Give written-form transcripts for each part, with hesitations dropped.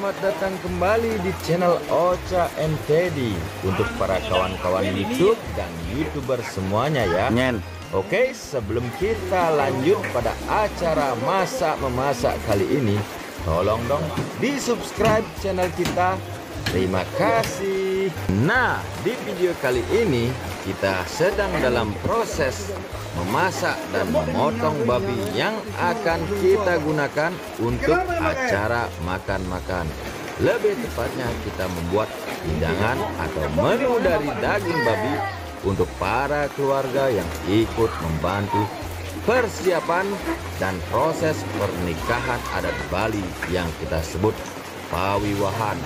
Selamat datang kembali di channel Ocha and Teddy. Untuk para kawan-kawan YouTube dan YouTuber semuanya ya. Oke, sebelum kita lanjut pada acara masak-memasak kali ini, tolong dong di subscribe channel kita. Terima kasih. Nah, di video kali ini kita sedang dalam proses memasak dan memotong babi yang akan kita gunakan untuk acara makan-makan. Lebih tepatnya kita membuat hidangan atau menu dari daging babi untuk para keluarga yang ikut membantu persiapan dan proses pernikahan adat Bali yang kita sebut pawiwahan,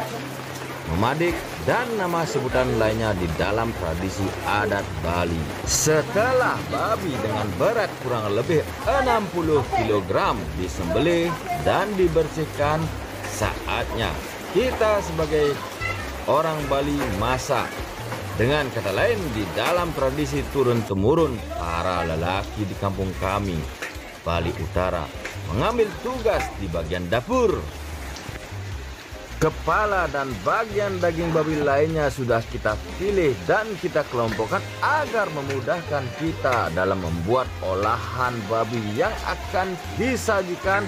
memadik, dan nama sebutan lainnya di dalam tradisi adat Bali. Setelah babi dengan berat kurang lebih 60 kg disembelih dan dibersihkan, saatnya kita sebagai orang Bali masak. Dengan kata lain, di dalam tradisi turun-temurun, para lelaki di kampung kami, Bali Utara, mengambil tugas di bagian dapur. Kepala dan bagian daging babi lainnya sudah kita pilih dan kita kelompokkan agar memudahkan kita dalam membuat olahan babi yang akan disajikan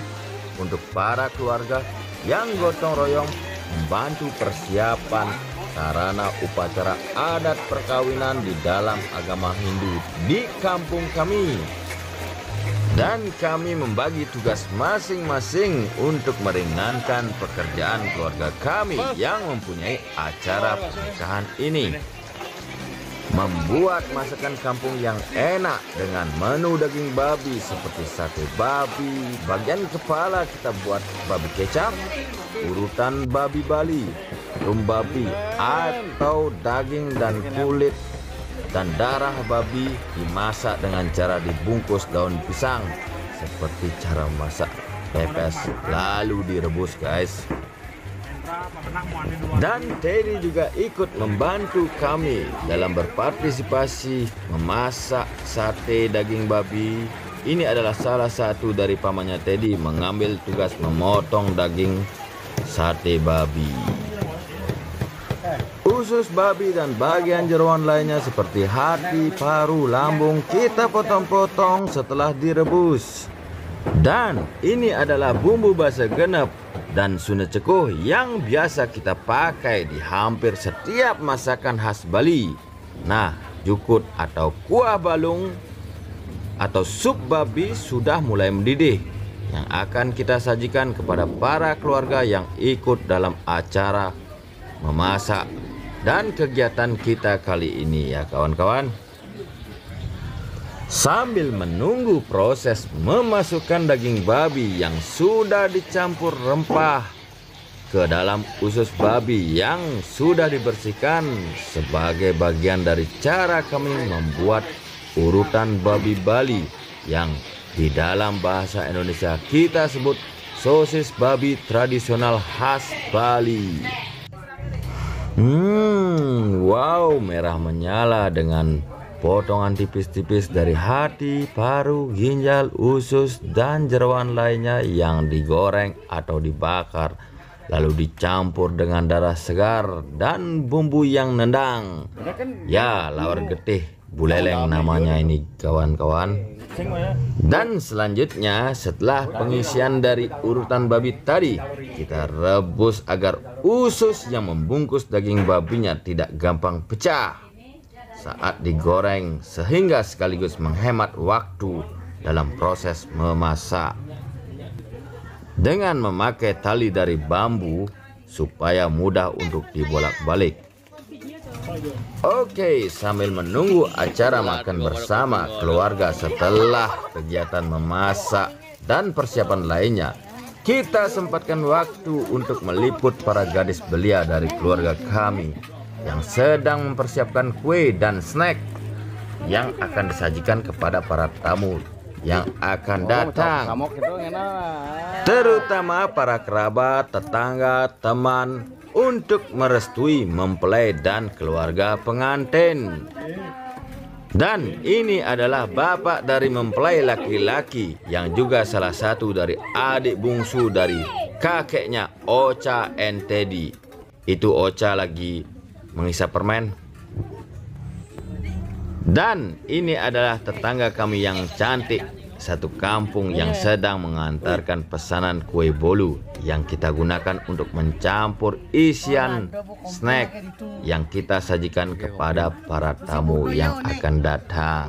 untuk para keluarga yang gotong royong membantu persiapan sarana upacara adat perkawinan di dalam agama Hindu di kampung kami. Dan kami membagi tugas masing-masing untuk meringankan pekerjaan keluarga kami yang mempunyai acara pernikahan ini. Membuat masakan kampung yang enak dengan menu daging babi seperti sate babi, bagian kepala kita buat babi kecap, urutan babi Bali, rum babi atau daging dan kulit dan darah babi dimasak dengan cara dibungkus daun pisang seperti cara masak pepes, lalu direbus guys. Dan Teddy juga ikut membantu kami dalam berpartisipasi memasak sate daging babi. Ini adalah salah satu dari pamannya Teddy mengambil tugas memotong daging sate babi. Usus babi dan bagian jeroan lainnya seperti hati, paru, lambung kita potong-potong setelah direbus. Dan ini adalah bumbu basa genep dan suna cekuh yang biasa kita pakai di hampir setiap masakan khas Bali. Nah, jukut atau kuah balung atau sup babi sudah mulai mendidih yang akan kita sajikan kepada para keluarga yang ikut dalam acara memasak dan kegiatan kita kali ini ya kawan-kawan. Sambil menunggu proses memasukkan daging babi yang sudah dicampur rempah ke dalam usus babi yang sudah dibersihkan sebagai bagian dari cara kami membuat urutan babi Bali yang di dalam bahasa Indonesia kita sebut sosis babi tradisional khas Bali. Wow, merah menyala dengan potongan tipis-tipis dari hati, paru, ginjal, usus, dan jeroan lainnya yang digoreng atau dibakar, lalu dicampur dengan darah segar dan bumbu yang nendang. Ya, lawar getih, buleleng namanya ini kawan-kawan. Dan selanjutnya setelah pengisian dari urutan babi tadi, kita rebus agar usus yang membungkus daging babinya tidak gampang pecah saat digoreng, sehingga sekaligus menghemat waktu dalam proses memasak. Dengan memakai tali dari bambu supaya mudah untuk dibolak-balik. Oke, sambil menunggu acara makan bersama keluarga setelah kegiatan memasak dan persiapan lainnya, kita sempatkan waktu untuk meliput para gadis belia dari keluarga kami yang sedang mempersiapkan kue dan snack yang akan disajikan kepada para tamu yang akan datang, terutama para kerabat, tetangga, teman, untuk merestui mempelai dan keluarga pengantin. Dan ini adalah bapak dari mempelai laki-laki yang juga salah satu dari adik bungsu dari kakeknya Ocha and Teddy. Itu Ocha lagi menghisap permen. Dan ini adalah tetangga kami yang cantik, satu kampung yang sedang mengantarkan pesanan kue bolu yang kita gunakan untuk mencampur isian snack yang kita sajikan kepada para tamu yang akan datang.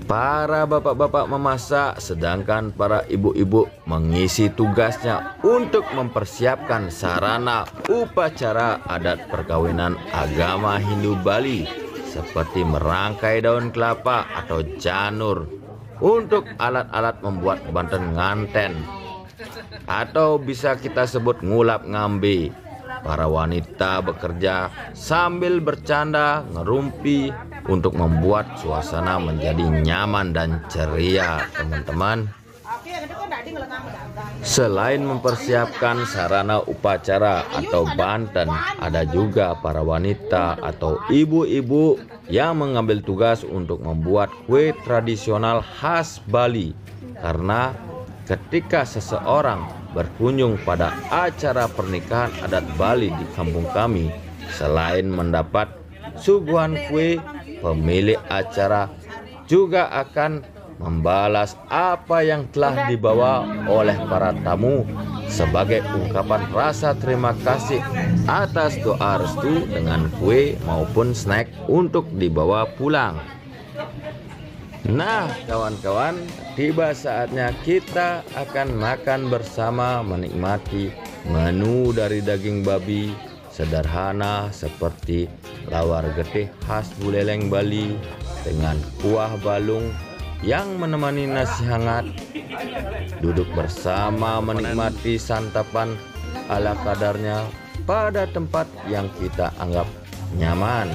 Para bapak-bapak memasak, sedangkan para ibu-ibu mengisi tugasnya untuk mempersiapkan sarana upacara adat perkawinan agama Hindu Bali, seperti merangkai daun kelapa atau janur untuk alat-alat membuat banten nganten, atau bisa kita sebut ngulap ngambe. Para wanita bekerja sambil bercanda ngerumpi untuk membuat suasana menjadi nyaman dan ceria, teman-teman. Selain mempersiapkan sarana upacara atau banten, ada juga para wanita atau ibu-ibu yang mengambil tugas untuk membuat kue tradisional khas Bali. Karena ketika seseorang berkunjung pada acara pernikahan adat Bali di kampung kami, selain mendapat suguhan kue, pemilik acara juga akan membalas apa yang telah dibawa oleh para tamu sebagai ungkapan rasa terima kasih atas doa restu dengan kue maupun snack untuk dibawa pulang. Nah, kawan-kawan, tiba saatnya kita akan makan bersama, menikmati menu dari daging babi sederhana seperti lawar getih khas Buleleng Bali dengan kuah balung yang menemani nasi hangat. Duduk bersama menikmati santapan ala kadarnya pada tempat yang kita anggap nyaman,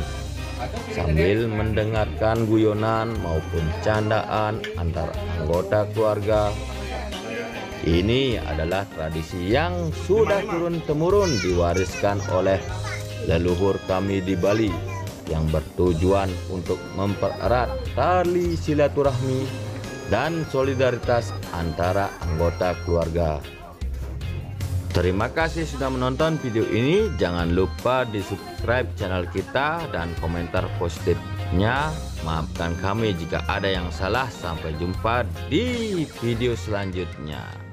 sambil mendengarkan guyonan maupun candaan antar anggota keluarga. Ini adalah tradisi yang sudah turun-temurun diwariskan oleh leluhur kami di Bali, yang bertujuan untuk mempererat tali silaturahmi dan solidaritas antara anggota keluarga. Terima kasih sudah menonton video ini. Jangan lupa di subscribe channel kita dan komentar positifnya. Maafkan kami jika ada yang salah. Sampai jumpa di video selanjutnya.